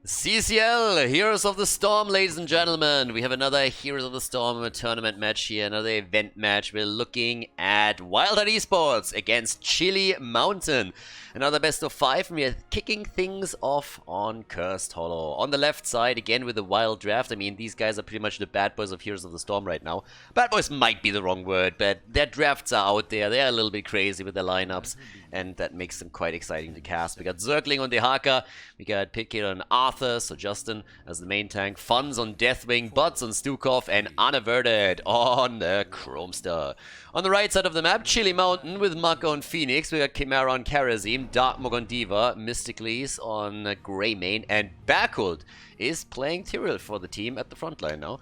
CCL, Heroes of the Storm, ladies and gentlemen. We have another Heroes of the Storm tournament match here, another event match. We're looking at Wildheart Esports against Chili Mountain. Another best of 5, and we are kicking things off on Cursed Hollow. On the left side, again with the wild draft. I mean, these guys are pretty much the bad boys of Heroes of the Storm right now. Bad boys might be the wrong word, but their drafts are out there. They're a little bit crazy with their lineups, and that makes them quite exciting to cast. We got Zergling on Dehaka, we got Pitkid on Arthur, so Justin as the main tank, Funds on Deathwing, Butts on Stukov, and Unaverted on the Chromestar. On the right side of the map, Chili Mountain with Mako on Phoenix, we got Chimera on Karazim, Darkmog on Diva, Mysticles on Greymane, and Backhold is playing Tyrael for the team at the front line now.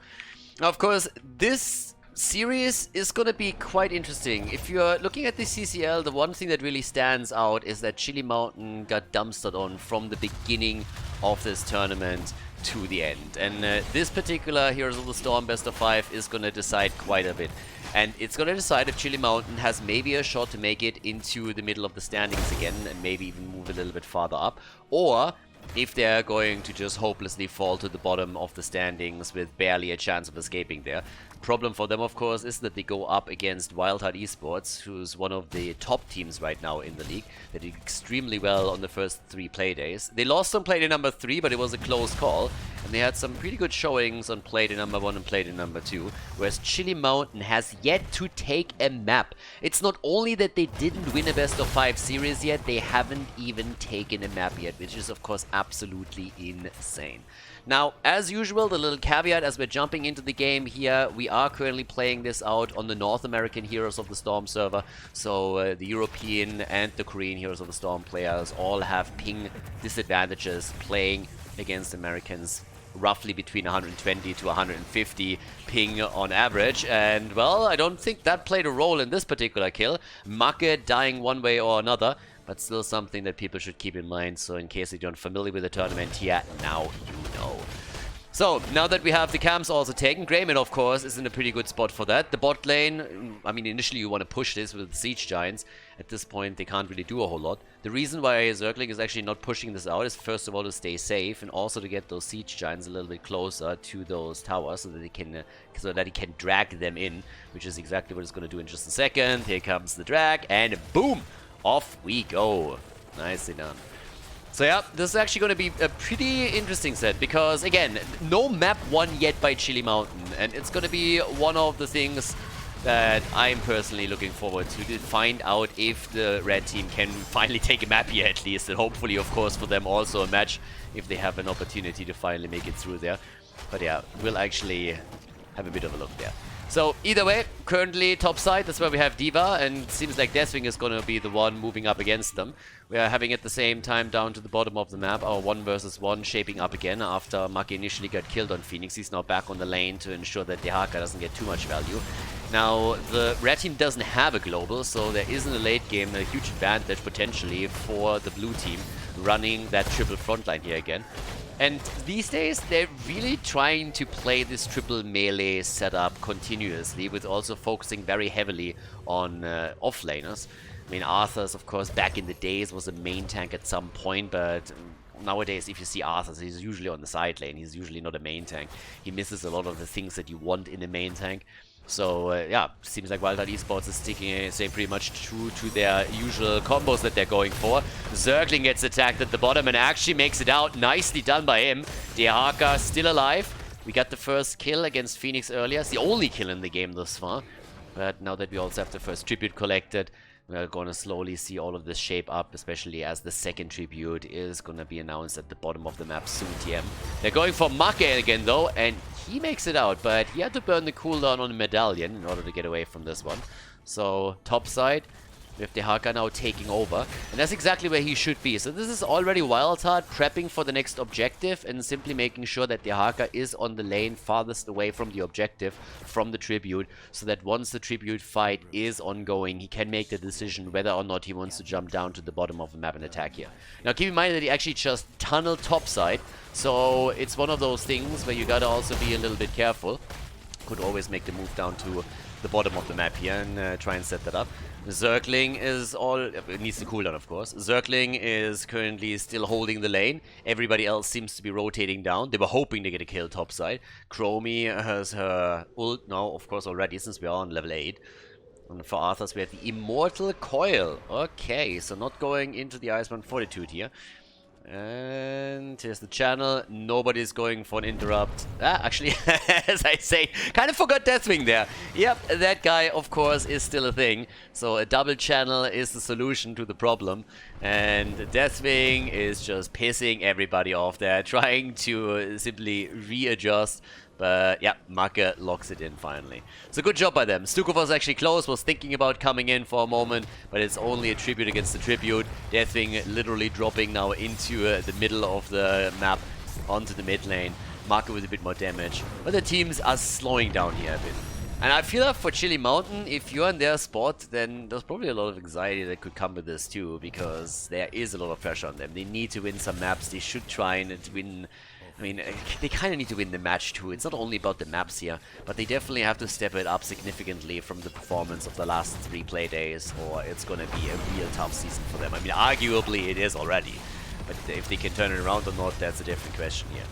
Now, of course, this series is going to be quite interesting. If you're looking at the CCL, the one thing that really stands out is that Chili Mountain got dumpstered on from the beginning of this tournament to the end. And this particular Heroes of the Storm best of 5 is going to decide quite a bit. And it's going to decide if Chili Mountain has maybe a shot to make it into the middle of the standings again and maybe even move a little bit farther up, or if they're going to just hopelessly fall to the bottom of the standings with barely a chance of escaping there. Problem for them, of course, is that they go up against Wildheart Esports, who's one of the top teams right now in the league. They did extremely well on the first 3 playdays. They lost on playday number 3, but it was a close call. And they had some pretty good showings on playday number 1 and playday number 2. Whereas Chili Mountain has yet to take a map. It's not only that they didn't win a best of 5 series yet, they haven't even taken a map yet, which is of course absolutely insane. Now, as usual, the little caveat as we're jumping into the game here, we are currently playing this out on the North American Heroes of the Storm server. So the European and the Korean Heroes of the Storm players all have ping disadvantages playing against Americans, roughly between 120 to 150 ping on average. And, well, I don't think that played a role in this particular kill. Make dying one way or another, but still something that people should keep in mind. So in case you're not familiar with the tournament here, now you know. So, now that we have the camps also taken, Greymane, of course, is in a pretty good spot for that. The bot lane, I mean, initially you want to push this with Siege Giants. At this point, they can't really do a whole lot. The reason why Zergling is actually not pushing this out is, first of all, to stay safe, and also to get those Siege Giants a little bit closer to those towers so that he can drag them in, which is exactly what he's going to do in just a second. Here comes the drag, and boom! Off we go. Nicely done. So yeah, this is actually going to be a pretty interesting set because, again, no map won yet by Chili Mountain, and it's going to be one of the things that I'm personally looking forward to find out if the red team can finally take a map here at least, and hopefully, of course, for them also a match if they have an opportunity to finally make it through there. But yeah, we'll actually have a bit of a look there. So, either way, currently top side, that's where we have Diva, and it seems like Deathwing is going to be the one moving up against them. We are having at the same time down to the bottom of the map our 1 versus 1 shaping up again after Maki initially got killed on Phoenix. He's now back on the lane to ensure that Dehaka doesn't get too much value. Now, the red team doesn't have a global, so there is in the late game a huge advantage potentially for the blue team running that triple frontline here again. And these days, they're really trying to play this triple melee setup continuously, with also focusing very heavily on offlaners. I mean, Arthur's, of course, back in the days was a main tank at some point, but nowadays, if you see Arthur, he's usually on the side lane. He's usually not a main tank. He misses a lot of the things that you want in a main tank. So, yeah, seems like Wildheart Esports is staying pretty much true to their usual combos that they're going for. Zergling gets attacked at the bottom and actually makes it out. Nicely done by him. Dehaka still alive. We got the first kill against Phoenix earlier. It's the only kill in the game thus far. But now that we also have the first tribute collected, we're going to slowly see all of this shape up, especially as the second tribute is going to be announced at the bottom of the map soon, TM. They're going for Make again, though, and he makes it out, but he had to burn the cooldown on the medallion in order to get away from this one. So, top side, with Dehaka now taking over, and that's exactly where he should be. So this is already Wildheart prepping for the next objective and simply making sure that Dehaka is on the lane farthest away from the objective, from the tribute, so that once the tribute fight is ongoing, he can make the decision whether or not he wants to jump down to the bottom of the map and attack here. Now keep in mind that he actually just tunneled topside, so it's one of those things where you gotta also be a little bit careful. Could always make the move down to the bottom of the map here and try and set that up. Zergling is all... It needs to cool down, of course. Zergling is currently still holding the lane. Everybody else seems to be rotating down. They were hoping to get a kill topside. Chromie has her ult now, of course, already, since we are on level 8. And for Arthas, we have the Immortal Coil. Okay, so not going into the Iceman Fortitude here. And here's the channel. Nobody's going for an interrupt. Actually, as I say, kind of forgot Deathwing there. Yep, that guy, of course, is still a thing. So a double channel is the solution to the problem. And Deathwing is just pissing everybody off there, trying to simply readjust. But yeah, Macke locks it in finally. So good job by them. Stukov was actually close, was thinking about coming in for a moment, but it's only a tribute against the tribute. Deathwing literally dropping now into the middle of the map, onto the mid lane. Macke with a bit more damage. But the teams are slowing down here a bit. And I feel like for Chili Mountain, if you're in their spot, then there's probably a lot of anxiety that could come with this too, because there is a lot of pressure on them. They need to win some maps. They should try and win... I mean, they kind of need to win the match too. It's not only about the maps here, but they definitely have to step it up significantly from the performance of the last 3 play days, or it's going to be a real tough season for them. I mean, arguably it is already, but if they can turn it around or not, that's a different question here.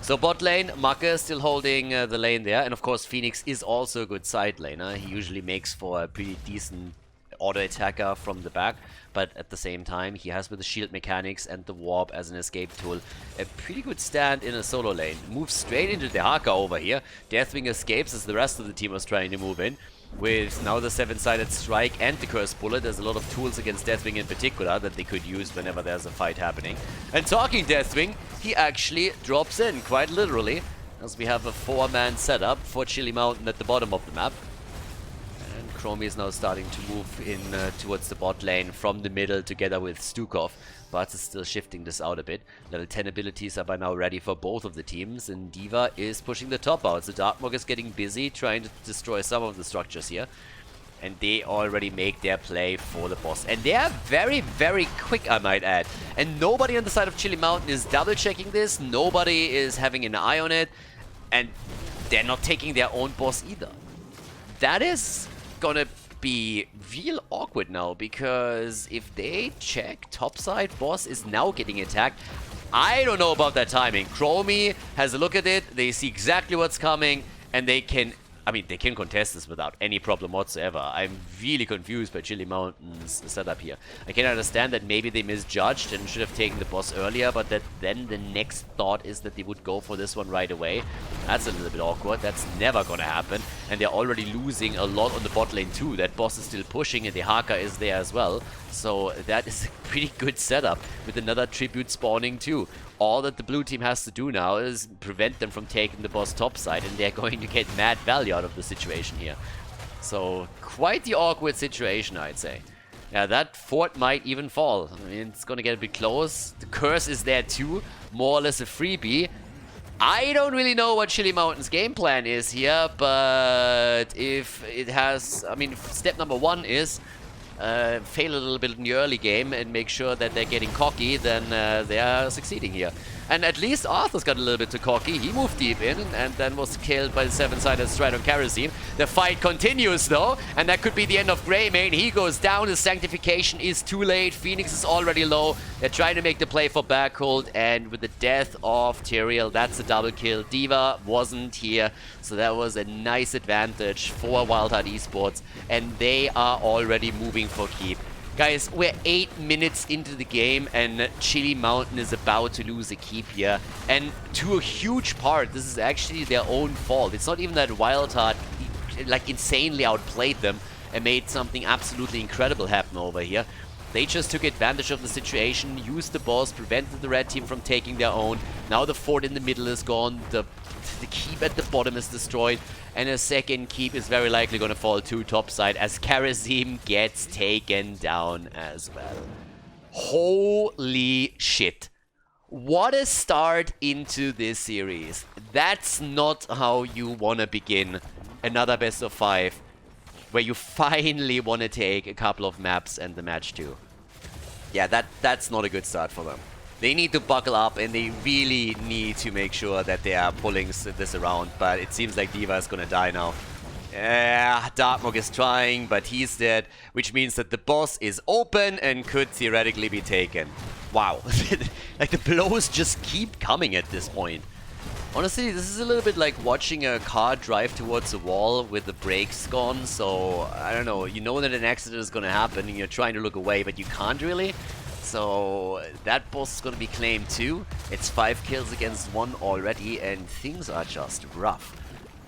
So bot lane, Macke still holding the lane there, and of course Phoenix is also a good side laner. He usually makes for a pretty decent auto attacker from the back, but at the same time he has with the shield mechanics and the warp as an escape tool a pretty good stand in a solo lane. Moves straight into the Haka over here. Deathwing escapes as the rest of the team was trying to move in. With now the 7-sided strike and the cursed bullet, there's a lot of tools against Deathwing in particular that they could use whenever there's a fight happening. And talking Deathwing, he actually drops in, quite literally, as we have a 4-man setup for Chili Mountain at the bottom of the map. Chromie is now starting to move in towards the bot lane from the middle together with Stukov, but is still shifting this out a bit. Level 10 abilities are by now ready for both of the teams, and D.Va is pushing the top out. So Darkmog is getting busy trying to destroy some of the structures here. And they already make their play for the boss. And they are very, very quick, I might add. And nobody on the side of Chili Mountain is double checking this. Nobody is having an eye on it. And they're not taking their own boss either. That is gonna be real awkward now, because if they check topside, boss is now getting attacked. I don't know about that timing. Chromie has a look at it, they see exactly what's coming, and they can... I mean, they can contest this without any problem whatsoever. I'm really confused by Chili Mountain's setup here. I can understand that maybe they misjudged and should have taken the boss earlier, but that then the next thought is that they would go for this one right away. That's a little bit awkward. That's never gonna happen. And they're already losing a lot on the bot lane too. That boss is still pushing and the Haka is there as well. So that is a pretty good setup with another tribute spawning too. All that the blue team has to do now is prevent them from taking the boss topside, and they're going to get mad value out of the situation here. So, quite the awkward situation, I'd say. Yeah, that fort might even fall. I mean, it's going to get a bit close. The curse is there too, more or less a freebie. I don't really know what Chili Mountain's game plan is here, but if it has... I mean, step number 1 is... fail a little bit in the early game and make sure that they're getting cocky, then they are succeeding here. And at least Arthur's got a little bit too cocky. He moved deep in and then was killed by the 7-sided stride on Kerosene. The fight continues though, and that could be the end of Greymane. He goes down, his Sanctification is too late. Phoenix is already low. They're trying to make the play for backhold, and with the death of Tyrael, that's a double kill. D.Va wasn't here, so that was a nice advantage for Wildheart Esports, and they are already moving for keep. Guys, we're 8 minutes into the game and Chili Mountain is about to lose a keep here. And to a huge part, this is actually their own fault. It's not even that Wildheart like insanely outplayed them and made something absolutely incredible happen over here. They just took advantage of the situation, used the boss, prevented the red team from taking their own. Now the fort in the middle is gone, the keep at the bottom is destroyed, and a second keep is very likely going to fall to topside as Kerosene gets taken down as well. Holy shit. What a start into this series. That's not how you want to begin another best of 5, where you finally want to take a couple of maps and the match too. Yeah, that's not a good start for them. They need to buckle up and they really need to make sure that they are pulling this around, but it seems like D.Va is gonna die now. Dartmoor is trying, but he's dead, which means that the boss is open and could theoretically be taken. Wow. Like, the blows just keep coming at this point. Honestly, this is a little bit like watching a car drive towards a wall with the brakes gone, so, I don't know, you know that an accident is gonna happen and you're trying to look away, but you can't really. So, that boss is gonna be claimed too. It's 5 kills against 1 already, and things are just rough.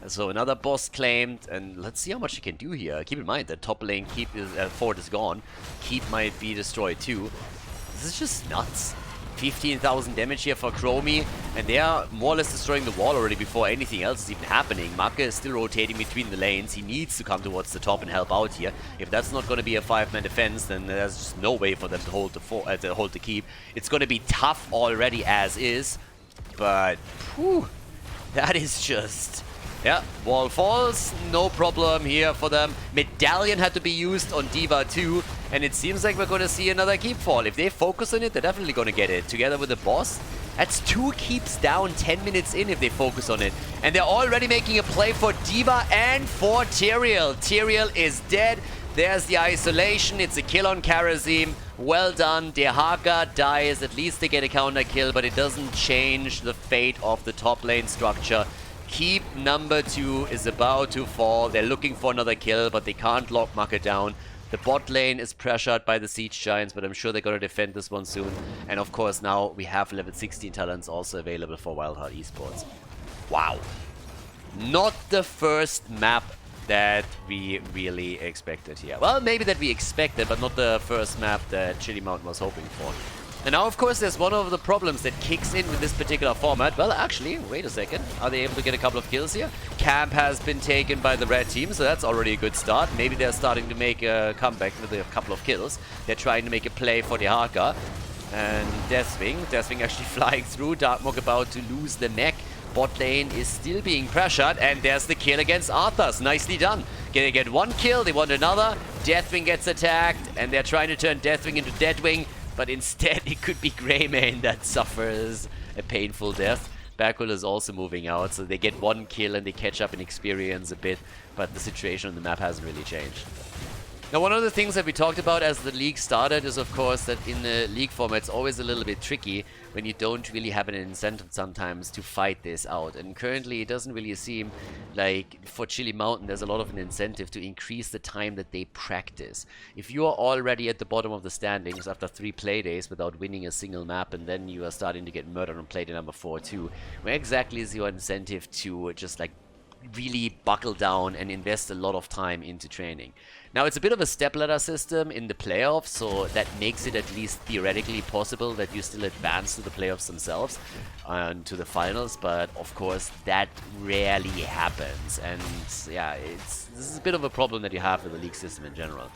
So, another boss claimed, and let's see how much he can do here. Keep in mind that top lane fort is gone. Keep might be destroyed too. This is just nuts. 15,000 damage here for Chromie, and they are more or less destroying the wall already before anything else is even happening. Maka is still rotating between the lanes. He needs to come towards the top and help out here. If that's not going to be a 5-man defense, then there's just no way for them to hold the keep. It's going to be tough already as is, but whew, that is just... Yeah, wall falls, no problem here for them. Medallion had to be used on D.Va too, and it seems like we're going to see another keep fall. If they focus on it, they're definitely going to get it. Together with the boss, that's 2 keeps down 10 minutes in if they focus on it. And they're already making a play for D.Va and for Tyrael. Tyrael is dead. There's the isolation. It's a kill on Karazim. Well done. Dehaka dies. At least they get a counter kill, but it doesn't change the fate of the top lane structure. Keep number 2 is about to fall. They're looking for another kill, but they can't lock Maka down. The bot lane is pressured by the Siege Giants, but I'm sure they're going to defend this one soon. And of course, now we have level 16 talents also available for Wildheart Esports. Wow. Not the first map that we really expected here. Well, maybe that we expected, but not the first map that Chili Mountain was hoping for. And now, of course, there's one of the problems that kicks in with this particular format. Well, actually, wait a second. Are they able to get a couple of kills here? Camp has been taken by the red team, so that's already a good start. Maybe they're starting to make a comeback with a couple of kills. They're trying to make a play for the Haka. And Deathwing actually flying through. Dartmoor about to lose the neck. Bot lane is still being pressured, and there's the kill against Arthas. Nicely done. They get 1 kill, they want another. Deathwing gets attacked, and they're trying to turn Deathwing into Deadwing. But instead, it could be Greymane that suffers a painful death. Bakul is also moving out, so they get 1 kill and they catch up in experience a bit. But the situation on the map hasn't really changed. Now, one of the things that we talked about as the league started is, of course, that in the league format, it's always a little bit tricky when you don't really have an incentive sometimes to fight this out. And currently, it doesn't really seem like for Chili Mountain, there's a lot of an incentive to increase the time that they practice. If you are already at the bottom of the standings after 3 play days without winning a single map, and then you are starting to get murdered on play day number 4 too, where exactly is your incentive to just like really buckle down and invest a lot of time into training? Now, it's a bit of a stepladder system in the playoffs, so that makes it at least theoretically possible that you still advance to the playoffs themselves and to the finals, but of course that rarely happens, and yeah, this is a bit of a problem that you have with the league system in general.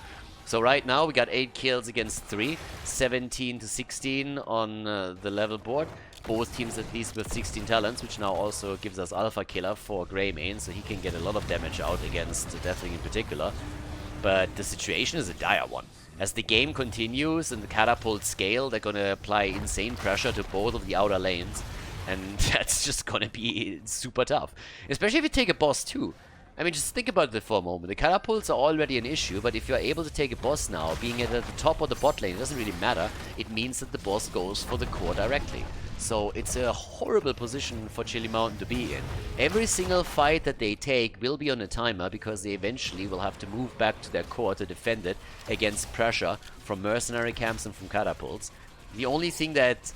So right now we got 8 kills against 3, 17 to 16 on the level board. Both teams at least with 16 talents, which now also gives us Alpha Killer for Greymane, so he can get a lot of damage out against Deathwing in particular. But the situation is a dire one. As the game continues and the catapults scale, they're gonna apply insane pressure to both of the outer lanes. And that's just gonna be super tough. Especially if you take a boss too. I mean, just think about it for a moment. The catapults are already an issue, but if you're able to take a boss now, being at the top of the bot lane, it doesn't really matter. It means that the boss goes for the core directly. So it's a horrible position for Chili Mountain to be in. Every single fight that they take will be on a timer, because they eventually will have to move back to their core to defend it against pressure from mercenary camps and from catapults. The only thing that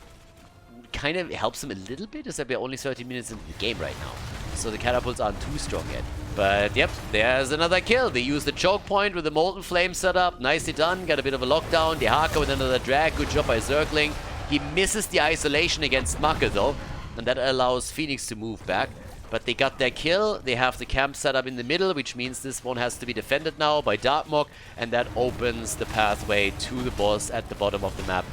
kind of helps them a little bit is that we're only 30 minutes into the game right now. So the catapults aren't too strong yet. But yep, there's another kill. They use the choke point with the Molten Flame setup. Nicely done. Got a bit of a lockdown. Dehaka with another drag. Good job by Zergling. He misses the isolation against Maka though, and that allows Phoenix to move back. But they got their kill. They have the camp set up in the middle, which means this one has to be defended now by Dartmoor, and that opens the pathway to the boss at the bottom of the map.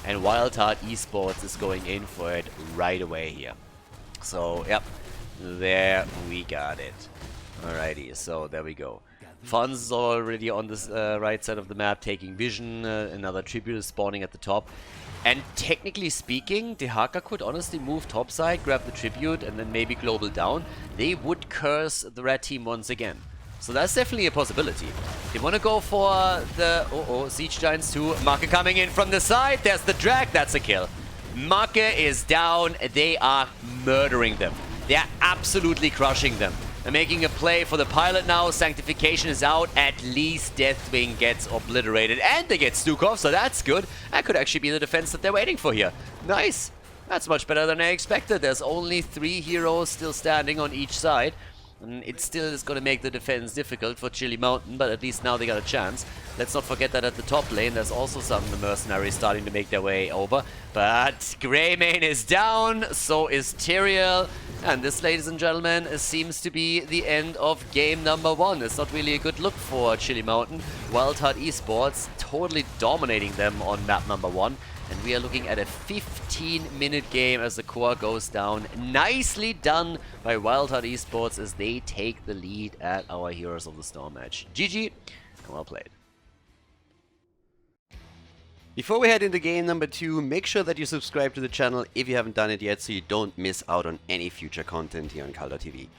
And Wildheart Esports is going in for it right away here. So, yep, there we got it. Alrighty, so there we go. Fonz is already on this right side of the map, taking vision. Another tribute is spawning at the top. And technically speaking, Dehaka could honestly move topside, grab the tribute, and then maybe global down. They would curse the red team once again. So that's definitely a possibility. They want to go for the Siege Giants too. Marke coming in from the side. There's the drag. That's a kill. Marke is down. They are murdering them. They are absolutely crushing them. They're making a play for the pilot now. Sanctification is out. At least Deathwing gets obliterated. And they get Stukov, so that's good. That could actually be the defense that they're waiting for here. Nice. That's much better than I expected. There's only 3 heroes still standing on each side. And it still is going to make the defense difficult for Chili Mountain, but at least now they got a chance. Let's not forget that at the top lane, there's also some mercenaries starting to make their way over. But Greymane is down, so is Tyrael. And this, ladies and gentlemen, seems to be the end of game number 1. It's not really a good look for Chili Mountain. Wildheart Esports totally dominating them on map number 1. And we are looking at a 15-minute game as the core goes down. Nicely done by Wildheart Esports as they take the lead at our Heroes of the Storm match. GG, and well played. Before we head into game number 2, make sure that you subscribe to the channel if you haven't done it yet so you don't miss out on any future content here on Khaldor TV.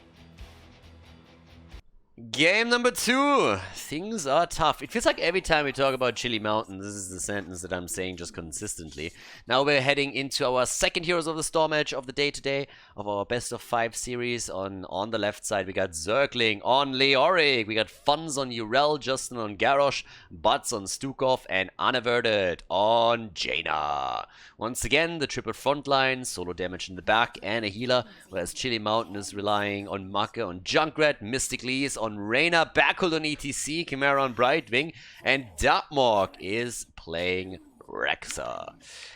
Game number 2. Things are tough. It feels like every time we talk about Chili Mountain, this is the sentence that I'm saying just consistently. Now we're heading into our second Heroes of the Storm match of the day today, of our best of 5 series. On the left side, we got Zergling on Leoric. We got Funz on Urel, Justin on Garrosh, Butts on Stukov, and Unaverted on Jaina. Once again, the triple front line, solo damage in the back, and a healer, whereas Chili Mountain is relying on Marke, on Junkrat, Mystic Lees, on Reyna, Backhold on ETC, Chimera on Brightwing, and Darkmork is playing Rexa.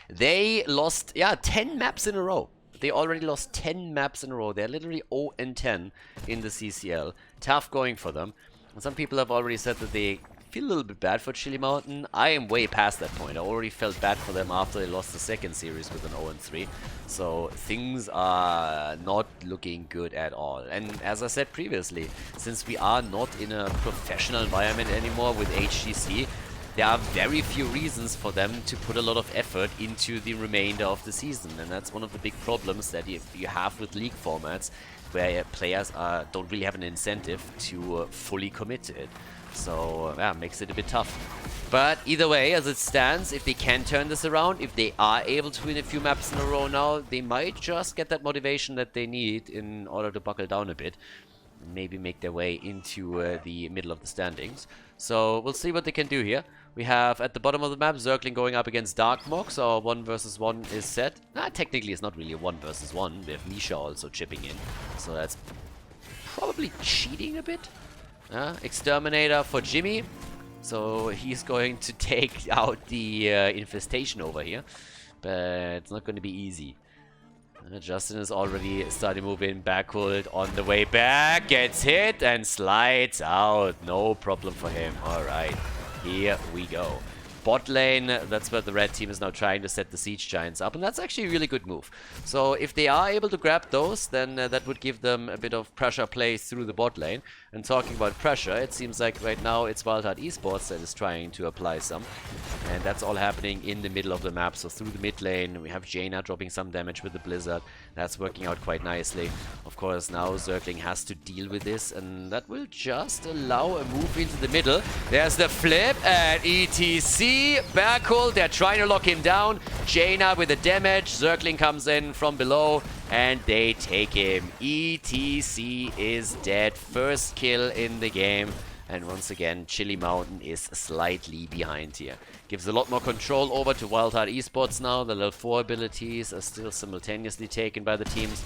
They lost, 10 maps in a row. They already lost 10 maps in a row. They're literally 0-10 in the CCL. Tough going for them. And some people have already said that they feel a little bit bad for Chili Mountain. I am way past that point. I already felt bad for them after they lost the second series with an 0-3. So things are not looking good at all. And as I said previously, since we are not in a professional environment anymore with HGC, there are very few reasons for them to put a lot of effort into the remainder of the season. And that's one of the big problems that you have with league formats, where players don't really have an incentive to fully commit to it. So, yeah, makes it a bit tough. But either way, as it stands, if they can turn this around, if they are able to win a few maps in a row now, they might just get that motivation that they need in order to buckle down a bit. Maybe make their way into the middle of the standings. So, we'll see what they can do here. We have, at the bottom of the map, Zergling going up against Darkmork, so 1 versus 1 is set. Technically, it's not really a 1 versus 1. We have Misha also chipping in, so that's probably cheating a bit. Exterminator for Jimmy. So he's going to take out the infestation over here. But it's not going to be easy. Justin is already starting to move in. Backhold on the way back. Gets hit and slides out. No problem for him. Alright. Here we go. Bot lane, that's where the red team is now trying to set the Siege Giants up, and that's actually a really good move. So if they are able to grab those, then that would give them a bit of pressure play through the bot lane. And talking about pressure, it seems like right now it's Wildheart Esports that is trying to apply some. And that's all happening in the middle of the map. So through the mid lane, we have Jaina dropping some damage with the Blizzard. That's working out quite nicely. Of course, now Zergling has to deal with this, and that will just allow a move into the middle. There's the flip, and ETC Backhold, they're trying to lock him down. Jaina with the damage. Zergling comes in from below and they take him. ETC is dead. First kill in the game. And once again, Chili Mountain is slightly behind here. Gives a lot more control over to Wildheart Esports now. The level 4 abilities are still simultaneously taken by the teams.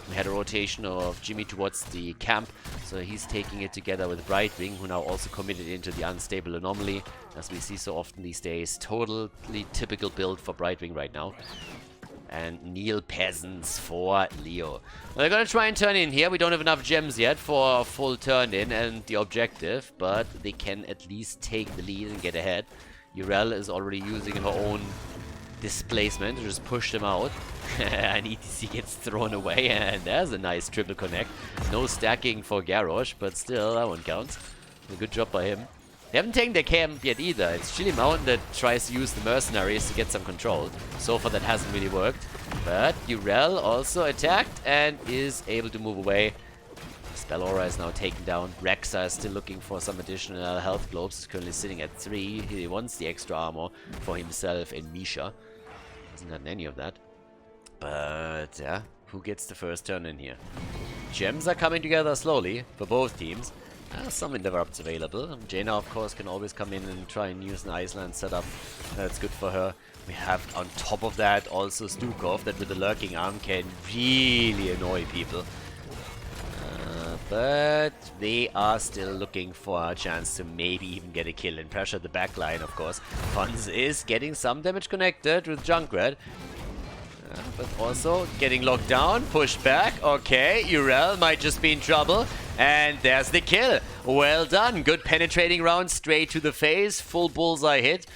We had a rotation of Jimmy towards the camp, so he's taking it together with Brightwing, who now also committed into the unstable anomaly, as we see so often these days. Totally typical build for Brightwing right now. And Neil Peasants for Leo. Well, they're gonna try and turn in here. We don't have enough gems yet for a full turn in and the objective, but they can at least take the lead and get ahead. Urel is already using her own displacement to just push them out. And ETC gets thrown away, and there's a nice triple connect. No stacking for Garrosh, but still, that one counts. A good job by him. They haven't taken their camp yet either. It's Chili Mountain that tries to use the mercenaries to get some control. So far that hasn't really worked. But Urel also attacked and is able to move away. Spell Aura is now taken down. Rexa is still looking for some additional health globes. He's currently sitting at 3. He wants the extra armor for himself and Misha. Hasn't gotten any of that. But yeah, who gets the first turn in here? Gems are coming together slowly for both teams. Some interrupts available. Jaina, of course, can always come in and try and use an Iceland setup. That's good for her. We have, on top of that, also Stukov, that with the lurking arm can really annoy people. But they are still looking for a chance to maybe even get a kill and pressure the backline, of course. Fonz is getting some damage connected with Junkrat. But also getting locked down, pushed back. Okay, Urel might just be in trouble. And there's the kill. Well done. Good penetrating round straight to the face. Full bullseye hit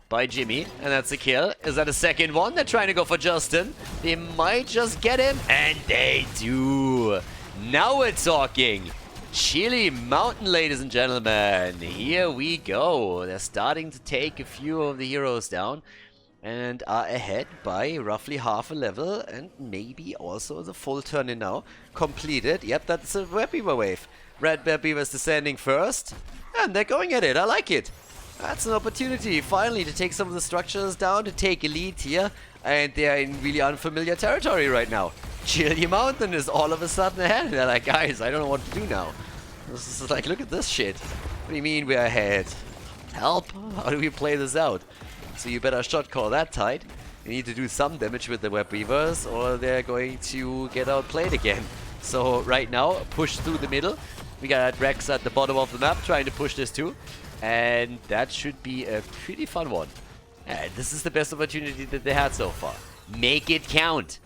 by Jimmy. And that's a kill. Is that a second one? They're trying to go for Justin. They might just get him. And they do. Now we're talking. Chili Mountain, ladies and gentlemen. Here we go. They're starting to take a few of the heroes down. And are ahead by roughly half a level, and maybe also the full turn in now. Completed. Yep, that's a Web Beaver wave. Red Web Beaver is descending first, and they're going at it. I like it. That's an opportunity, finally, to take some of the structures down, to take a lead here, and they're in really unfamiliar territory right now. Chili Mountain is all of a sudden ahead, and they're like, guys, I don't know what to do now. This is like, look at this shit. What do you mean we're ahead? Help? How do we play this out? So you better shot call that tight. You need to do some damage with the Web Weavers, or they're going to get outplayed again. So right now, push through the middle. We got Rex at the bottom of the map trying to push this too. And that should be a pretty fun one. And this is the best opportunity that they had so far. Make it count.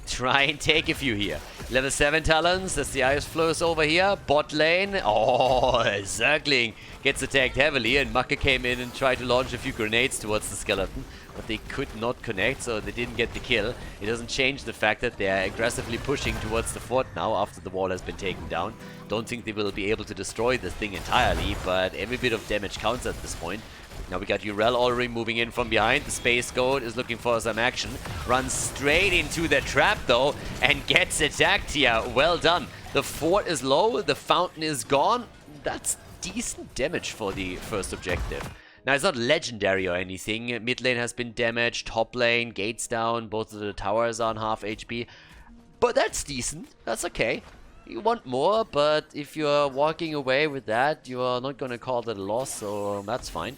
Try and take a few here. Level 7 talents as the ice flows over here. Bot lane. Oh, Zergling gets attacked heavily, and Macke came in and tried to launch a few grenades towards the skeleton, but they could not connect, so they didn't get the kill. It doesn't change the fact that they are aggressively pushing towards the fort now after the wall has been taken down. Don't think they will be able to destroy this thing entirely, but every bit of damage counts at this point. Now we got Urel already moving in from behind. The Space Goat is looking for some action. Runs straight into the trap though and gets attacked here. Well done. The fort is low. The fountain is gone. That's decent damage for the first objective. Now it's not legendary or anything. Mid lane has been damaged. Top lane, gates down. Both of the towers are on half HP. But that's decent. That's okay. You want more, but if you're walking away with that, you are not going to call that a loss, so that's fine.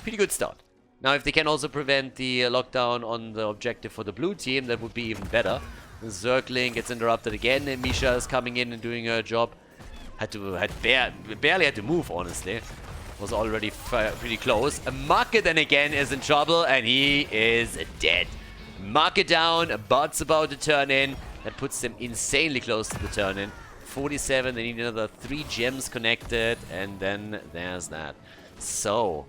Pretty good start. Now, if they can also prevent the lockdown on the objective for the blue team, that would be even better. The Zergling gets interrupted again, and Misha is coming in and doing her job. Barely had to move, honestly. Was already pretty close. Macke then again is in trouble, and he is dead. Macke down, Bot's about to turn in. That puts them insanely close to the turn in. 47, they need another 3 gems connected, and then there's that. So,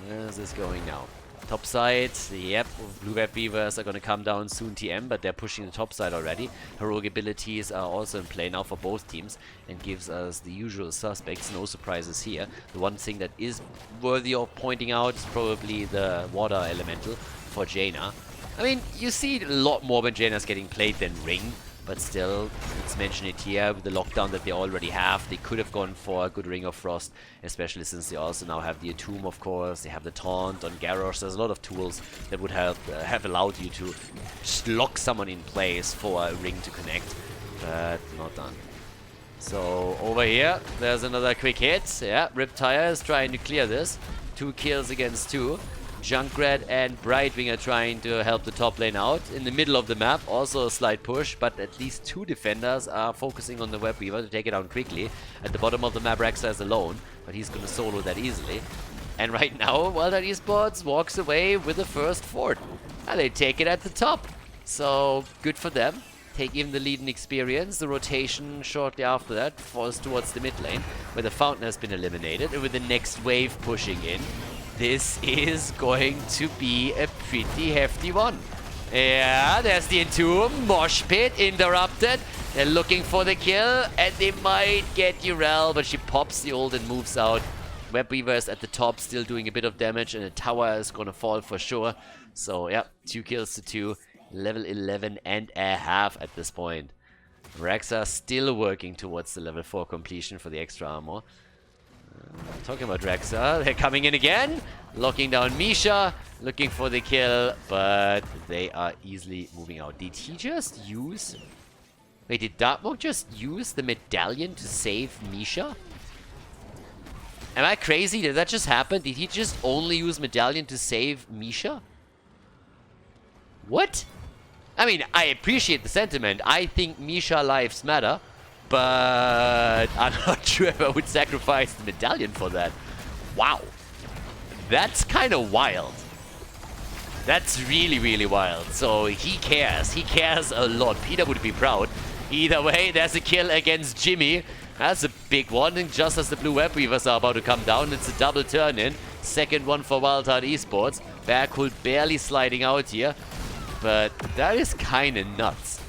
where's this going now? Top side, yep, Blue Web Beavers are going to come down soon TM, but they're pushing the top side already. Heroic abilities are also in play now for both teams and gives us the usual suspects, no surprises here. The one thing that is worthy of pointing out is probably the water elemental for Jaina. I mean, you see a lot more when Jaina's getting played than Ring, but still, let's mention it here, with the lockdown that they already have, they could have gone for a good Ring of Frost, especially since they also now have the Attume, of course, they have the Taunt on Garrosh. There's a lot of tools that would have allowed you to just lock someone in place for a Ring to connect, but not done. So, over here, there's another quick hit. Yeah, Riptire is trying to clear this. 2 kills against 2. Junkrat and Brightwing are trying to help the top lane out. In the middle of the map, also a slight push, but at least 2 defenders are focusing on the Web Weaver to take it down quickly. At the bottom of the map, Rexa is alone, but he's going to solo that easily. And right now, Wildheart Esports walks away with the first fort. And they take it at the top. So, good for them. Take even the lead in experience. The rotation shortly after that falls towards the mid lane, where the fountain has been eliminated, and with the next wave pushing in. This is going to be a pretty hefty one. Yeah, there's the Entomb. Mosh Pit interrupted. They're looking for the kill, and they might get Urel, but she pops the ult and moves out. Web Weavers at the top still doing a bit of damage, and the tower is going to fall for sure. So, yeah, 2 kills to 2. Level 11 and a half at this point. Rexa still working towards the level 4 completion for the extra armor. Talking about Rexa, they're coming in again, locking down Misha, looking for the kill, but they are easily moving out. Did he just use... Wait, did Dartmoor just use the medallion to save Misha? Am I crazy? Did that just happen? Did he just only use medallion to save Misha? What? I mean, I appreciate the sentiment. I think Misha lives matter. But I'm not sure if I would sacrifice the medallion for that. Wow. That's kind of wild. That's really, really wild. So he cares. He cares a lot. Peter would be proud. Either way, there's a kill against Jimmy. That's a big one. And just as the blue web weavers are about to come down, it's a double turn in. Second one for Wildheart Esports. Bergholt barely sliding out here. But that is kind of nuts.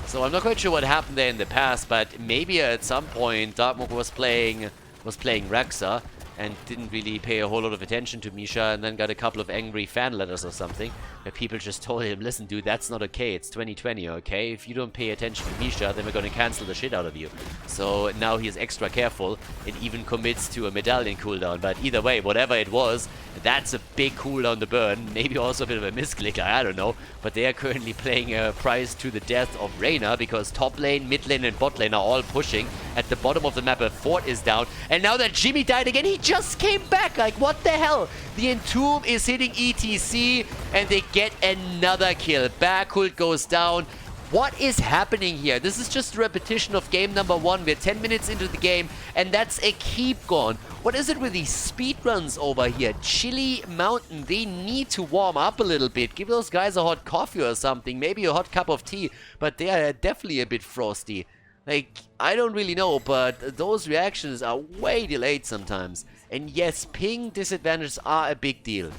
So I'm not quite sure what happened there in the past, but maybe at some point Dartmoor was playing Rexa and didn't really pay a whole lot of attention to Misha, and then got a couple of angry fan letters or something where people just told him, listen dude, that's not okay, it's 2020, okay? If you don't pay attention to Misha, then we're gonna cancel the shit out of you. So now he's extra careful and even commits to a medallion cooldown, but either way, whatever it was, that's a big cooldown to burn, maybe also a bit of a misclick, I don't know, but they are currently playing a prize to the death of Reyna, because top lane, mid lane and bot lane are all pushing. At the bottom of the map a fort is down, and now that Jimmy died again, he just came back, like what the hell? The Entomb is hitting ETC and they get another kill. Bergholt goes down. What is happening here? This is just a repetition of game number 1. We're 10 minutes into the game and that's a keep gone. What is it with these speedruns over here? Chili Mountain, they need to warm up a little bit. Give those guys a hot coffee or something, maybe a hot cup of tea, but they are definitely a bit frosty. Like, I don't really know, but those reactions are way delayed sometimes. And yes, ping disadvantages are a big deal.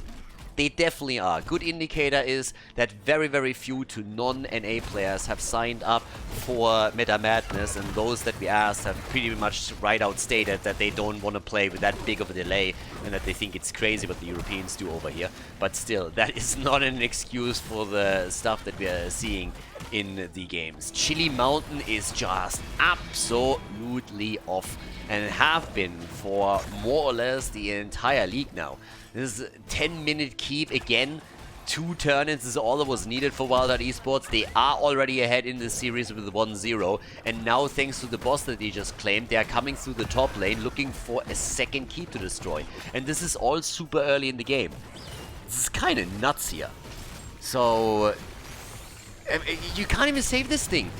They definitely are. Good indicator is that very, very few to non-NA players have signed up for Meta Madness, and those that we asked have pretty much right out stated that they don't want to play with that big of a delay and that they think it's crazy what the Europeans do over here. But still, that is not an excuse for the stuff that we are seeing in the games. Chili Mountain is just absolutely off and have been for more or less the entire league now. This is a 10-minute keep again. 2 turn-ins is all that was needed for Wildheart Esports. They are already ahead in this series with 1-0. And now, thanks to the boss that they just claimed, they are coming through the top lane looking for a second keep to destroy. And this is all super early in the game. This is kind of nuts here. So, you can't even save this thing.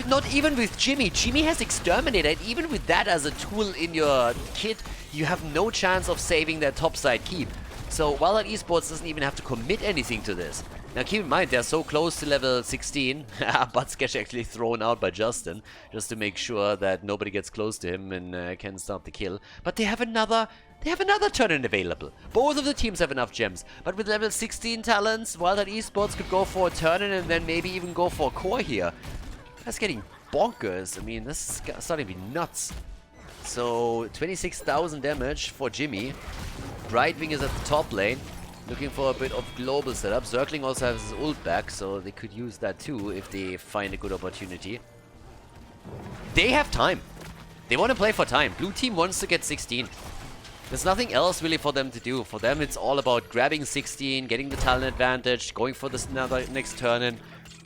Not even with Jimmy. Jimmy has Exterminator, and even with that as a tool in your kit, you have no chance of saving that topside keep. So Wildheart Esports doesn't even have to commit anything to this. Now keep in mind, they're so close to level 16. Buttsketch actually thrown out by Justin, just to make sure that nobody gets close to him and can start the kill. But they have another turn-in available. Both of the teams have enough gems. But with level 16 talents, Wildheart Esports could go for a turn-in and then maybe even go for a core here. That's getting bonkers. I mean, this is starting to be nuts. So, 26,000 damage for Jimmy. Brightwing is at the top lane, looking for a bit of global setup. Zergling also has his ult back, so they could use that too if they find a good opportunity. They have time. They want to play for time. Blue team wants to get 16. There's nothing else really for them to do. For them, it's all about grabbing 16, getting the talent advantage, going for this next turn-in.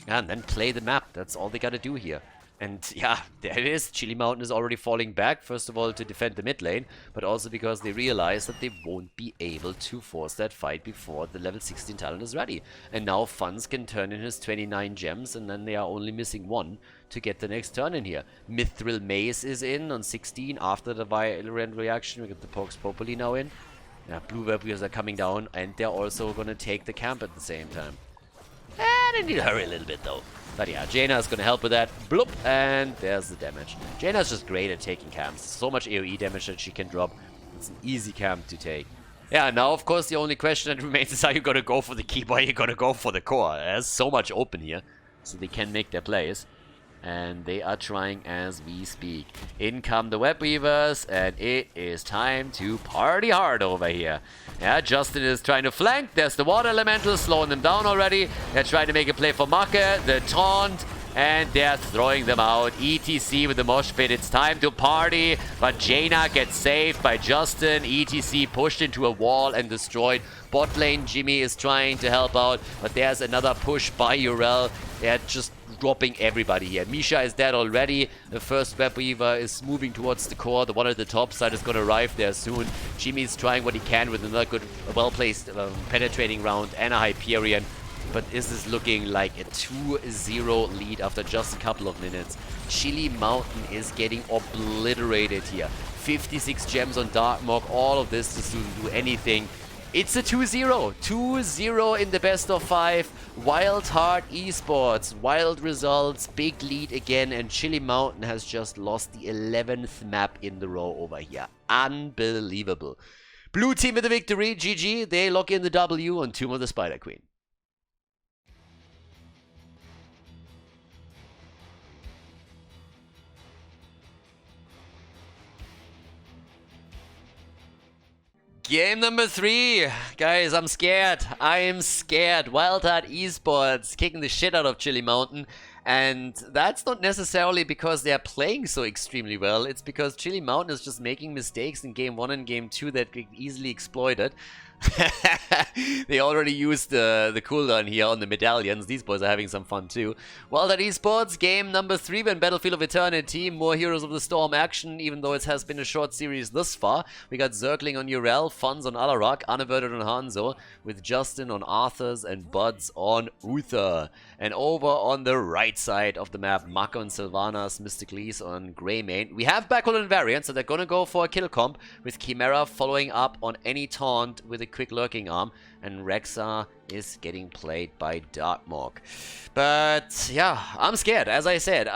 And then play the map. That's all they gotta do here. And yeah, there it is. Chili Mountain is already falling back. First of all, to defend the mid lane, but also because they realize that they won't be able to force that fight before the level 16 talent is ready. And now Funz can turn in his 29 gems, and then they are only missing 1 to get the next turn in here. Mithril Maze is in on 16 after the violent reaction. We get the Pox Populi now in. Yeah, blue Werewolves are coming down, and they're also gonna take the camp at the same time. And I need to hurry a little bit though. But yeah, Jaina is going to help with that. Bloop, and there's the damage. Jaina is just great at taking camps. So much AoE damage that she can drop. It's an easy camp to take. Yeah, now of course the only question that remains is, are you going to go for the keep or are you going to go for the core? There's so much open here, so they can make their plays. And they are trying as we speak. In come the Web Weavers, and it is time to party hard over here. Yeah, Justin is trying to flank. There's the Water Elemental slowing them down already. They're trying to make a play for Make. The taunt and they're throwing them out. ETC with the mosh pit. It's time to party, but Jaina gets saved by Justin. ETC pushed into a wall and destroyed. Bot lane, Jimmy is trying to help out, but there's another push by Urel. They're just dropping everybody here. Misha is dead already. The first Web Weaver is moving towards the core. The one at the top side is going to arrive there soon. Jimmy's trying what he can with another good, well-placed penetrating round and a Hyperion. But this is looking like a 2-0 lead after just a couple of minutes. Chili Mountain is getting obliterated here. 56 gems on Darkmog. All of this doesn't do anything. It's a 2-0. 2-0 in the best of 5. Wildheart Esports. Wild results. Big lead again. And Chili Mountain has just lost the 11th map in the row over here. Unbelievable. Blue team with the victory. GG. They lock in the W on Tomb of the Spider Queen. Game number 3. Guys, I'm scared. I am scared. Wildheart Esports kicking the shit out of Chili Mountain. And that's not necessarily because they're playing so extremely well. It's because Chili Mountain is just making mistakes in Game 1 and Game 2 that get easily exploited. They already used the cooldown here on the medallions. These boys are having some fun too. Wildheart Esports, game number 3 when Battlefield of Eternity. More Heroes of the Storm action, even though it has been a short series thus far. We got Zergling on Urel, Funds on Alarak, Unaverted on Hanzo, with Justin on Arthur's and Buds on Uther. And over on the right side of the map, Mako and Sylvanas, Mystic Lees on Greymane. We have Backward and Variant, so they're gonna go for a kill comp, with Chimera following up on any taunt with a quick lurking arm, and Rexa is getting played by Darkmog. But yeah, I'm scared. As I said,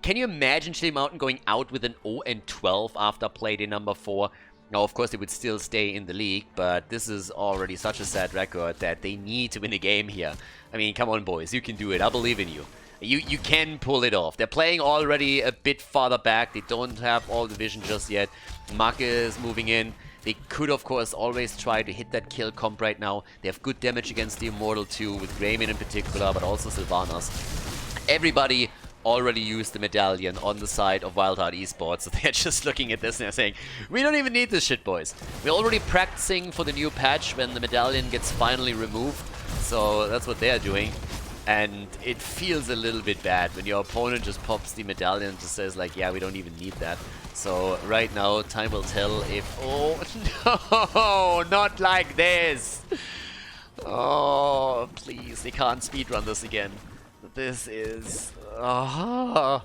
can you imagine Chili Mountain going out with an 0-12 after Playday number 4? Now, of course, they would still stay in the league, but this is already such a sad record that they need to win a game here. I mean, come on, boys, you can do it. I believe in you. You can pull it off. They're playing already a bit farther back. They don't have all the vision just yet. Maka is moving in. They could, of course, always try to hit that kill comp right now. They have good damage against the Immortal too, with Greymane in particular, but also Sylvanas. Everybody already used the medallion on the side of Wildheart Esports, so they're just looking at this and they're saying, we don't even need this shit, boys. We're already practicing for the new patch when the medallion gets finally removed, so that's what they're doing. And it feels a little bit bad when your opponent just pops the medallion and just says like, yeah, we don't even need that. So right now, time will tell if... Oh, no, not like this. Oh, please, they can't speedrun this again. This is... Oh.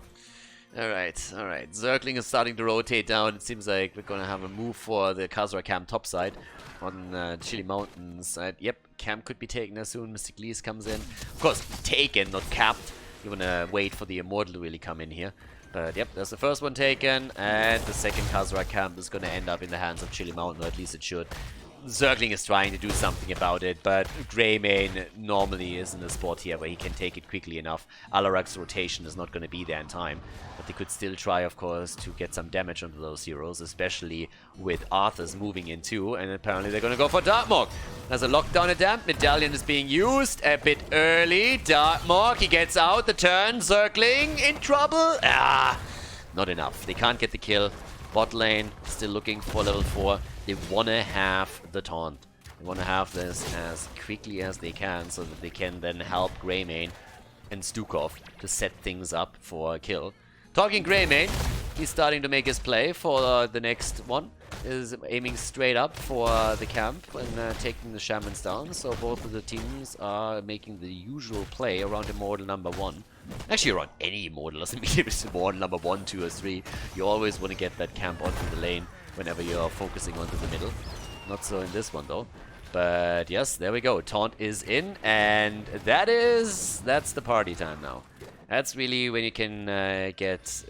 Alright. Zergling is starting to rotate down. It seems like we're gonna have a move for the Khaldor camp topside on Chili Mountain side. Yep, camp could be taken as soon. Mystic Lees comes in. Of course, taken, not capped. You wanna wait for the Immortal to really come in here. But yep, there's the first one taken, and the second Khaldor camp is gonna end up in the hands of Chili Mountain, or at least it should. Zergling is trying to do something about it, but Greymane normally is in a spot here where he can take it quickly enough. Alarak's rotation is not going to be there in time, but they could still try, of course, to get some damage onto those heroes, especially with Arthur's moving in too, and apparently they're going to go for Darkmog. There's a lockdown attempt, Medallion is being used a bit early. Darkmog, he gets out the turn, Zergling in trouble. Not enough. They can't get the kill. Bot lane still looking for level 4. They want to have the taunt. They want to have this as quickly as they can so that they can then help Greymane and Stukov to set things up for a kill. Talking Greymane, he's starting to make his play for the next one. Is aiming straight up for the camp and taking the Shamans down. So both of the teams are making the usual play around Immortal number 1. Actually, around any Immortal, doesn't mean it's Immortal number 1, 2, or 3. You always want to get that camp onto the lane whenever you're focusing onto the middle. Not so in this one though. But yes, there we go. Taunt is in, and that's the party time now. That's really when you can get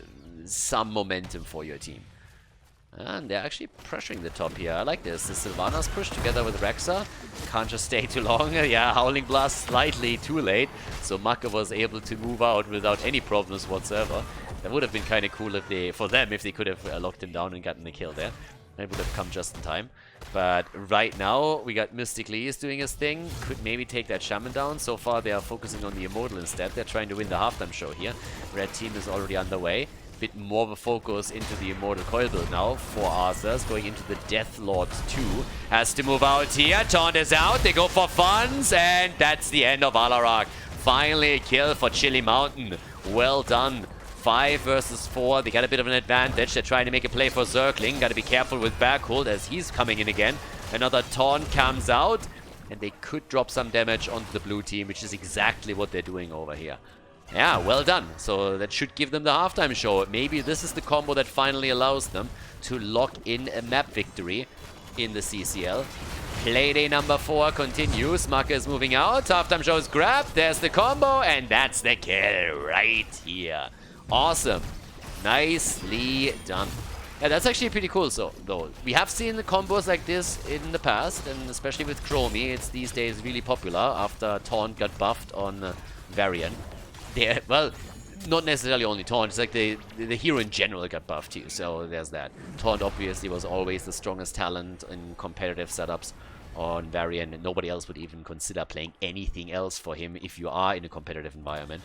some momentum for your team. And they're actually pressuring the top here. I like this. The Sylvanas push together with Rexa. Can't just stay too long. Yeah, Howling Blast slightly too late. So Maka was able to move out without any problems whatsoever. That would have been kind of cool if for them if they could have locked him down and gotten the kill there. It would have come just in time. But right now, we got Mystic Lee is doing his thing. Could maybe take that Shaman down. So far, they are focusing on the Immortal instead. They're trying to win the halftime show here. Red team is already underway. Bit more of a focus into the Immortal Coil build now for Arthurs. Going into the Death Lord 2. Has to move out here. Taunt is out. They go for funds. And that's the end of Alarak. Finally a kill for Chili Mountain. Well done. 5 versus 4. They got a bit of an advantage. They're trying to make a play for Zergling. Got to be careful with Backhold as he's coming in again. Another taunt comes out. And they could drop some damage onto the blue team, which is exactly what they're doing over here. Yeah, well done. So that should give them the halftime show. Maybe this is the combo that finally allows them to lock in a map victory in the CCL. Playday number 4 continues. Maka is moving out. Halftime show is grabbed. There's the combo. And that's the kill right here. Awesome. Nicely done. Yeah, that's actually pretty cool, though. We have seen the combos like this in the past, and especially with Chromie, it's these days really popular after Taunt got buffed on Varian. Well, not necessarily only Taunt, it's like the hero in general got buffed too, so there's that. Taunt obviously was always the strongest talent in competitive setups on Varian, and nobody else would even consider playing anything else for him if you are in a competitive environment.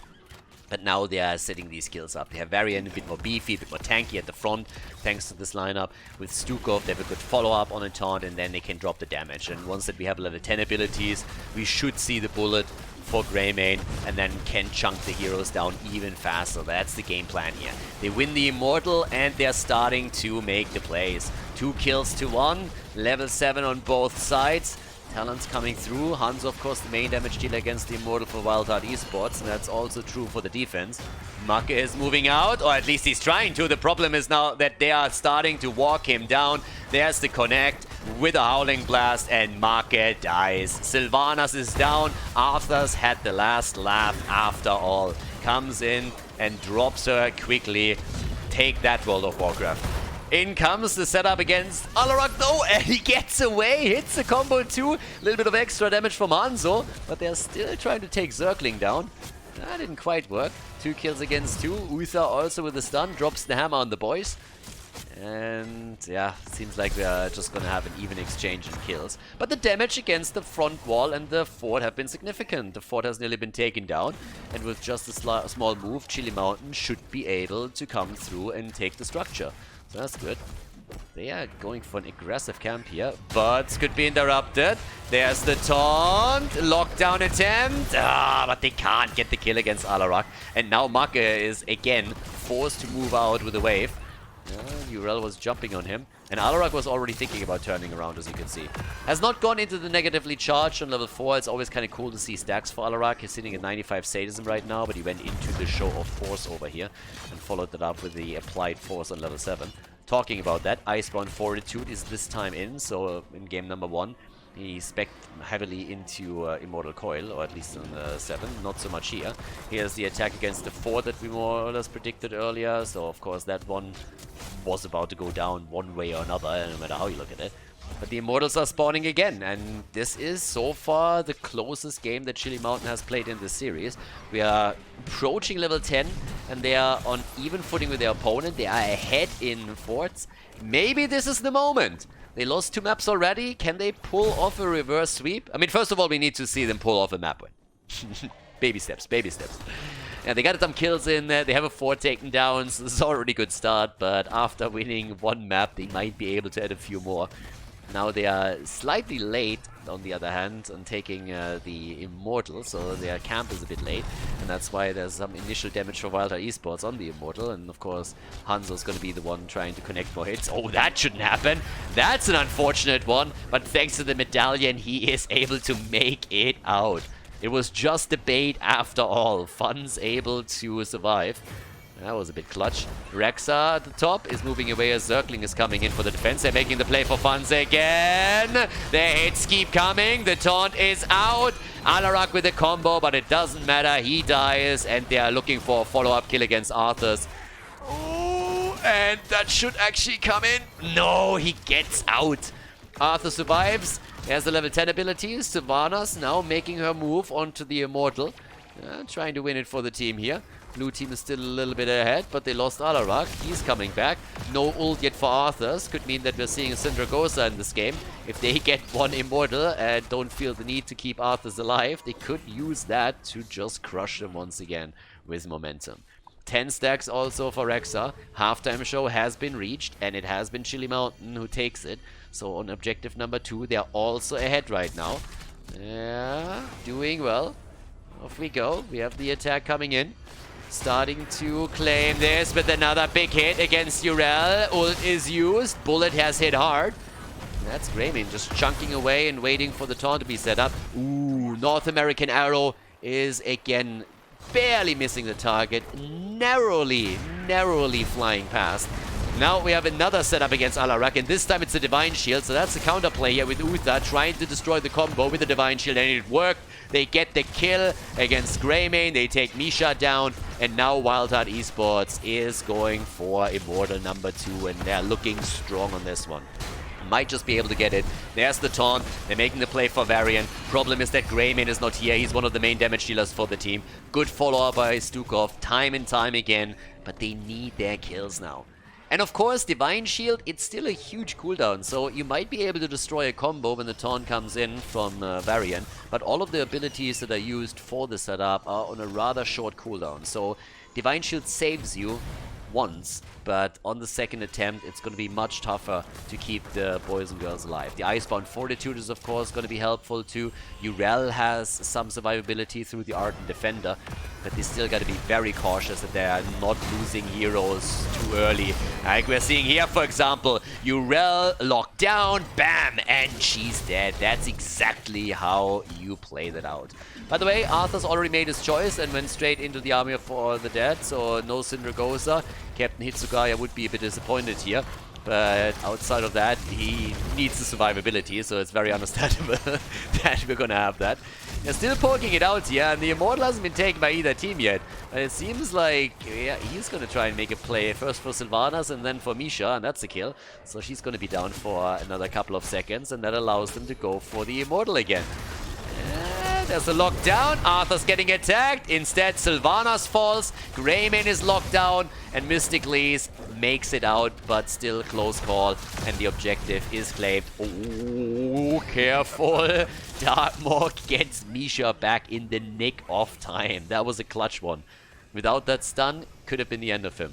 But now they are setting these skills up. They have Varian a bit more beefy, a bit more tanky at the front, thanks to this lineup. With Stukov, they have a good follow-up on a taunt, and then they can drop the damage. And once that we have level 10 abilities, we should see the bullet for Greymane, and then can chunk the heroes down even faster. That's the game plan here. They win the Immortal, and they're starting to make the plays. 2 kills to 1, level 7 on both sides. Talents coming through. Hanzo, of course, the main damage dealer against the Immortal for Wildheart Esports, and that's also true for the defense. Maka is moving out, or at least he's trying to. The problem is now that they are starting to walk him down. There's the connect with a Howling Blast, and Maka dies. Sylvanas is down. Arthurs had the last laugh after all. Comes in and drops her quickly. Take that, World of Warcraft. In comes the setup against Alarak though, and he gets away, hits the combo too. A little bit of extra damage from Hanzo, but they're still trying to take Zergling down. That didn't quite work. 2 kills against 2. Uther also with a stun, drops the hammer on the boys. And yeah, seems like we are just gonna have an even exchange in kills. But the damage against the front wall and the fort have been significant. The fort has nearly been taken down, and with just a small move, Chili Mountain should be able to come through and take the structure. So that's good. They are going for an aggressive camp here, but could be interrupted. There's the taunt, lockdown attempt, but they can't get the kill against Alarak. And now Maka is again forced to move out with a wave. Urel was jumping on him, and Alarak was already thinking about turning around, as you can see. Has not gone into the negatively charged on level 4. It's always kind of cool to see stacks for Alarak. He's sitting at 95 sadism right now, but he went into the show of force over here and followed that up with the applied force on level 7. Talking about that, Icebound Fortitude is this time in, so in game number 1. He spec'd heavily into Immortal Coil, or at least on 7, not so much here. Here's the attack against the fort that we more or less predicted earlier, so of course that one was about to go down one way or another, no matter how you look at it. But the Immortals are spawning again, and this is so far the closest game that Chili Mountain has played in this series. We are approaching level 10, and they are on even footing with their opponent. They are ahead in forts. Maybe this is the moment. They lost 2 maps already. Can they pull off a reverse sweep? I mean, first of all, we need to see them pull off a map win. Baby steps, baby steps. Yeah, they got some kills in there. They have a 4 taken down, so this is already a good start. But after winning 1 map, they might be able to add a few more. Now they are slightly late, on the other hand, on taking the Immortal, so their camp is a bit late, and that's why there's some initial damage for Wildheart Esports on the Immortal, and of course Hanzo's gonna be the one trying to connect more hits. Oh, that shouldn't happen! That's an unfortunate one, but thanks to the medallion, he is able to make it out. It was just a bait after all. Fun's able to survive. That was a bit clutch. Rexa at the top is moving away as Zergling is coming in for the defense. They're making the play for Funds again. The hits keep coming. The taunt is out. Alarak with a combo, but it doesn't matter. He dies, and they are looking for a follow-up kill against Arthurs. Oh, and that should actually come in. No, he gets out. Arthur survives. There's the level 10 abilities. Sylvanas now making her move onto the Immortal. Trying to win it for the team here. Blue team is still a little bit ahead, but they lost Alarak. He's coming back. No ult yet for Arthurs. Could mean that we're seeing a Syndragosa in this game. If they get one Immortal and don't feel the need to keep Arthurs alive, they could use that to just crush them once again with momentum. 10 stacks also for Rexa. Halftime show has been reached, and it has been Chili Mountain who takes it. So on objective number 2, they are also ahead right now. Yeah, doing well. Off we go. We have the attack coming in. Starting to claim this with another big hit against Urel. Ult is used. Bullet has hit hard. That's Greymane just chunking away and waiting for the taunt to be set up. Ooh, North American Arrow is again barely missing the target. Narrowly flying past. Now we have another setup against Alarak, and this time it's a Divine Shield, so that's a counterplay here with Uther trying to destroy the combo with the Divine Shield, and it worked. They get the kill against Greymane, they take Misha down, and now Wildheart Esports is going for Immortal number 2, and they're looking strong on this one. Might just be able to get it. There's the taunt. They're making the play for Varian. Problem is that Greymane is not here. He's one of the main damage dealers for the team. Good follow-up by Stukov time and time again, but they need their kills now. And of course, Divine Shield, it's still a huge cooldown, so you might be able to destroy a combo when the taunt comes in from Varian, but all of the abilities that are used for the setup are on a rather short cooldown. So Divine Shield saves you once, but on the second attempt it's going to be much tougher to keep the boys and girls alive. The Icebound Fortitude is of course going to be helpful too. Urel has some survivability through the Ardent Defender, but they still got to be very cautious that they're not losing heroes too early. Like we're seeing here, for example, Urel locked down, bam, and she's dead. That's exactly how you play that out. By the way, Arthur's already made his choice and went straight into the Army for the Dead, so no Syndragosa. Captain Hitsugaya would be a bit disappointed here, but outside of that, he needs the survivability, so it's very understandable that we're gonna have that. They're still poking it out here, and the Immortal hasn't been taken by either team yet. But it seems like, yeah, he's gonna try and make a play first for Sylvanas and then for Misha, and that's a kill. So she's gonna be down for another couple of seconds, and that allows them to go for the Immortal again. There's a lockdown. Arthur's getting attacked. Instead, Sylvanas falls. Greymane is locked down. And Mystic Lees makes it out, but still close call. And the objective is claimed. Oh, careful. Darkmork gets Misha back in the nick of time. That was a clutch one. Without that stun, could have been the end of him.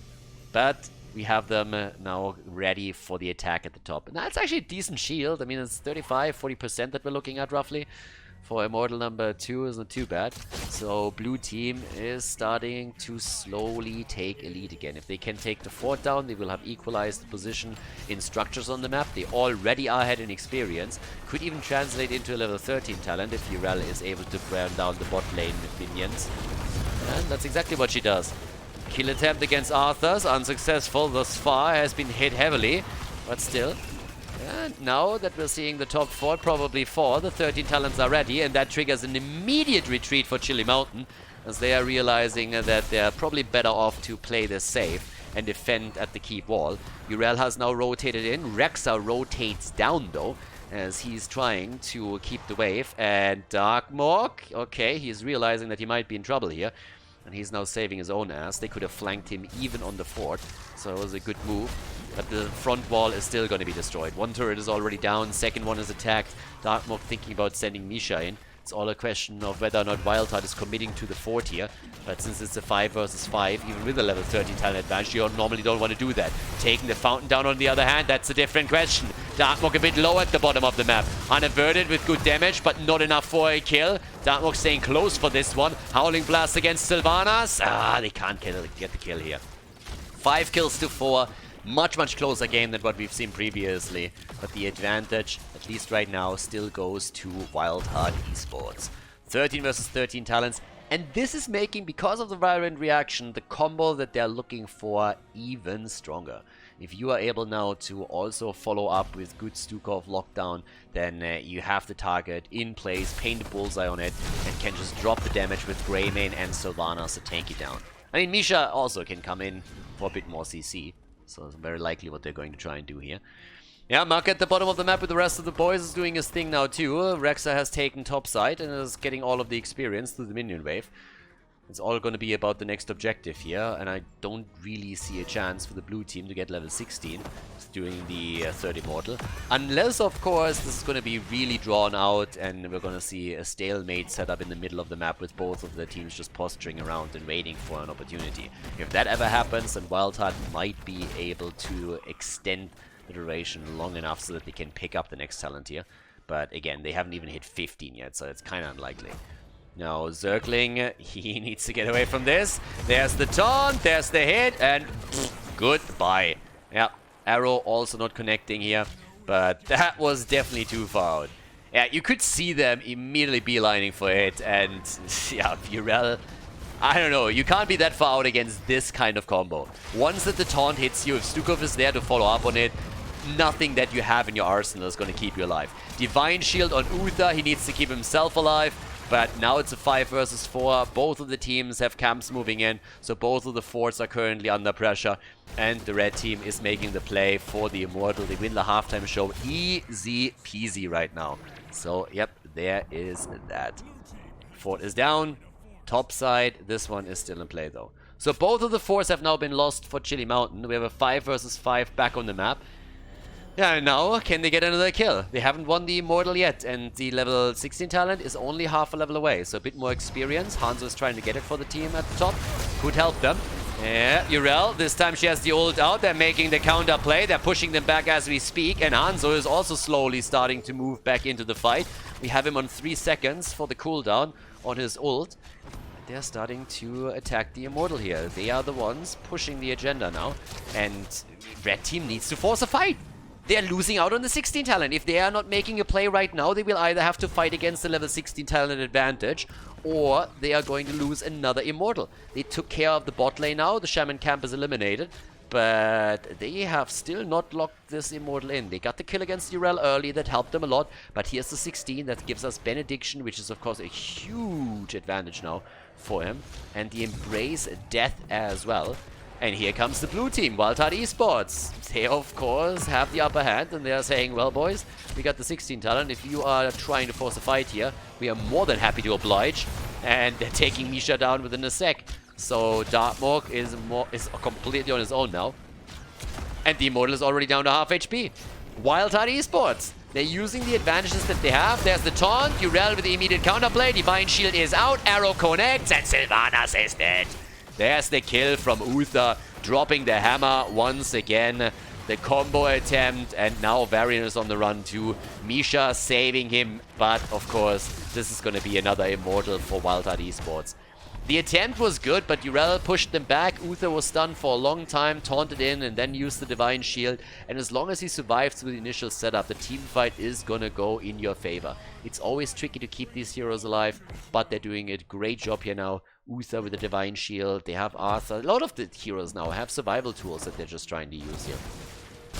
But we have them now ready for the attack at the top. And that's actually a decent shield. I mean, it's 35-40% that we're looking at roughly. For Immortal number 2 isn't too bad. So blue team is starting to slowly take a lead again. If they can take the fort down, they will have equalized the position in structures on the map. They already are ahead in experience. Could even translate into a level 13 talent if Urel is able to burn down the bot lane with minions. And that's exactly what she does. Kill attempt against Arthur's, unsuccessful thus far, has been hit heavily, but still. And now that we're seeing the top 4 probably fall, the 13 talents are ready, and that triggers an immediate retreat for Chili Mountain, as they are realizing that they're probably better off to play this safe and defend at the keep wall. Urel has now rotated in. Rexa rotates down though, as he's trying to keep the wave. And Darkmork, okay, he's realizing that he might be in trouble here. And he's now saving his own ass. They could have flanked him even on the fort, so it was a good move. But the front wall is still going to be destroyed. One turret is already down, second one is attacked. Darkmork thinking about sending Misha in. It's all a question of whether or not Wildheart is committing to the fort here. But since it's a 5 versus 5, even with a level 13 talent advantage, you normally don't want to do that. Taking the fountain down on the other hand, that's a different question. Darkmork a bit low at the bottom of the map. Unaverted with good damage, but not enough for a kill. Darkmork staying close for this one. Howling Blast against Sylvanas. They can't get the kill here. 5 kills to 4. Much closer game than what we've seen previously, but the advantage, at least right now, still goes to Wildheart Esports. 13 versus 13 talents, and this is making, because of the violent reaction, the combo that they're looking for even stronger. If you are able now to also follow up with good Stukov lockdown, then you have the target in place, paint a bullseye on it, and can just drop the damage with Greymane and Sylvanas to take you down. I mean, Misha also can come in for a bit more CC. So it's very likely what they're going to try and do here. Yeah, Mark at the bottom of the map with the rest of the boys is doing his thing now too. Rexa has taken top side and is getting all of the experience through the minion wave. It's all going to be about the next objective here, and I don't really see a chance for the blue team to get level 16 during the third immortal. Unless, of course, this is going to be really drawn out and we're going to see a stalemate set up in the middle of the map with both of the teams just posturing around and waiting for an opportunity. If that ever happens, then Wildheart might be able to extend the duration long enough so that they can pick up the next talent here. But again, they haven't even hit 15 yet, so it's kind of unlikely. Now, Zergling, he needs to get away from this. There's the taunt, there's the hit, and goodbye. Yeah, arrow also not connecting here, but that was definitely too far out. Yeah, you could see them immediately beelining for it, and yeah, Virel, I don't know, you can't be that far out against this kind of combo. Once that the taunt hits you, if Stukov is there to follow up on it, nothing that you have in your arsenal is going to keep you alive. Divine Shield on Uther, he needs to keep himself alive. But now it's a 5 versus 4. Both of the teams have camps moving in, so both of the forts are currently under pressure. And the red team is making the play for the Immortal. They win the halftime show easy peasy right now. So, yep, there is that. Fort is down. Top side, this one is still in play though. So both of the forts have now been lost for Chili Mountain. We have a 5 versus 5 back on the map. Yeah, now, can they get another kill? They haven't won the Immortal yet, and the level 16 talent is only half a level away, so a bit more experience. Hanzo is trying to get it for the team at the top. Could help them. Yeah, Urel, this time she has the ult out. They're making the counter play. They're pushing them back as we speak, and Hanzo is also slowly starting to move back into the fight. We have him on 3 seconds for the cooldown on his ult. They're starting to attack the Immortal here. They are the ones pushing the agenda now, and red team needs to force a fight. They are losing out on the 16 talent. If they are not making a play right now, they will either have to fight against the level 16 talent advantage, or they are going to lose another Immortal. They took care of the bot lane now. The Shaman camp is eliminated, but they have still not locked this Immortal in. They got the kill against Urel early. That helped them a lot, but here's the 16. That gives us Benediction, which is, of course, a huge advantage now for him. And the Embrace Death as well. And here comes the blue team, Wildheart Esports. They, of course, have the upper hand, and they are saying, well, boys, we got the 16 talent. If you are trying to force a fight here, we are more than happy to oblige. And they're taking Misha down within a sec. So Darkmork is completely on his own now. And the Immortal is already down to half HP. Wildheart Esports. They're using the advantages that they have. There's the taunt, Urel with the immediate counterplay. Divine Shield is out, arrow connects, and Sylvanas is dead. There's the kill from Uther, dropping the hammer once again. The combo attempt, and now Varian is on the run too. Misha saving him, but of course, this is going to be another Immortal for Wildheart Esports. The attempt was good, but Urel pushed them back. Uther was stunned for a long time, taunted in, and then used the Divine Shield. And as long as he survives through the initial setup, the team fight is gonna go in your favor. It's always tricky to keep these heroes alive, but they're doing a great job here now. Uther with the Divine Shield, they have Arthur. A lot of the heroes now have survival tools that they're just trying to use here.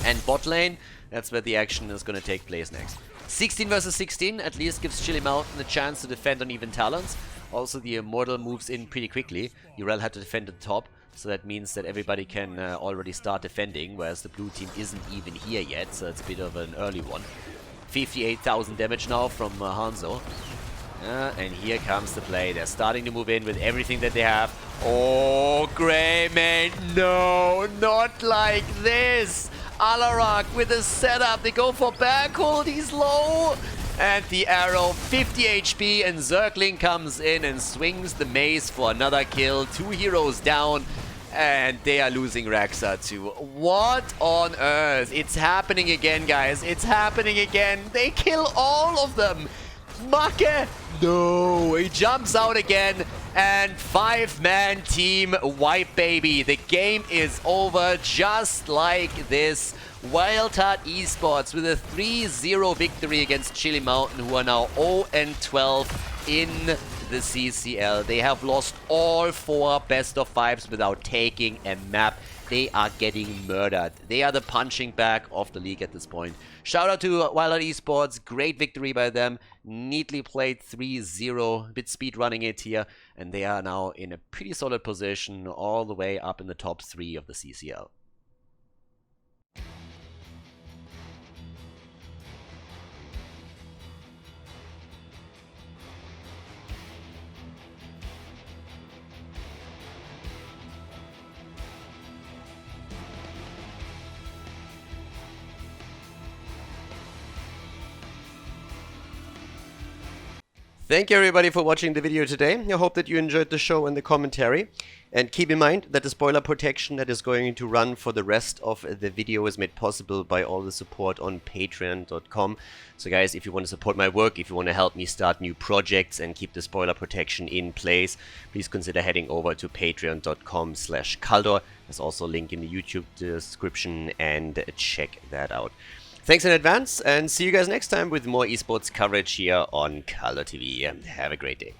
And bot lane, that's where the action is gonna take place next. 16 versus 16 at least gives Chili Mountain a chance to defend on even talents. Also, the Immortal moves in pretty quickly. Urel had to defend at the top, so that means that everybody can already start defending, whereas the blue team isn't even here yet, so it's a bit of an early one. 58,000 damage now from Hanzo. And here comes the play. They're starting to move in with everything that they have. Oh, Greymane, no, not like this! Alarak with a setup. They go for backhold, he's low! And the arrow, 50 HP, and Zergling comes in and swings the mace for another kill. 2 heroes down, and they are losing Raxa too. What on earth? It's happening again, guys. It's happening again. They kill all of them. Make, no, he jumps out again, and 5-man team wipe, baby. The game is over just like this. Wildheart Esports with a 3-0 victory against Chili Mountain, who are now 0-12 in the CCL. They have lost all 4 best of 5s without taking a map. They are getting murdered. They are the punching bag of the league at this point. Shout out to Wildheart Esports. Great victory by them. Neatly played 3-0. Bit speed running it here. And they are now in a pretty solid position all the way up in the top 3 of the CCL. Thank you everybody for watching the video today. I hope that you enjoyed the show and the commentary. And keep in mind that the spoiler protection that is going to run for the rest of the video is made possible by all the support on patreon.com. So guys, if you want to support my work, if you want to help me start new projects and keep the spoiler protection in place, please consider heading over to patreon.com/Khaldor. There's also a link in the YouTube description, and check that out. Thanks in advance, and see you guys next time with more esports coverage here on Khaldor TV. Have a great day.